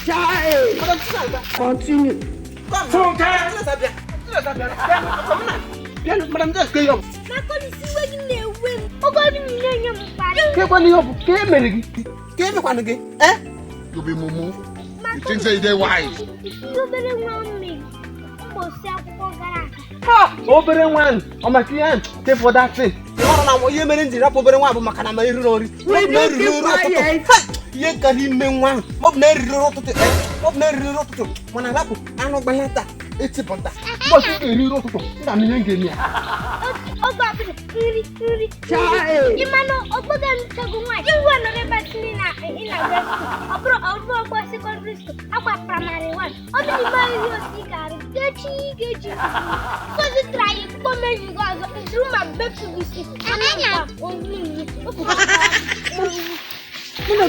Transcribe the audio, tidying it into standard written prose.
Child. Continue. Come. Madam, just go up. You be mumu. You think say they wise? Over one on my client. Take for that thing. You made it up over one, but Macana Rory. You can even one of Mary Roto of Mary Roto. When I lap, I'm not Balata. It's a ponta. But you wrote to I'm in India. Child. You man, Obogan Taguma. You want to never see in a secondary school. Our primary one. Only buy your cigar. Get you. Because it try to come and you guys through my bed to be sick. And I have only. What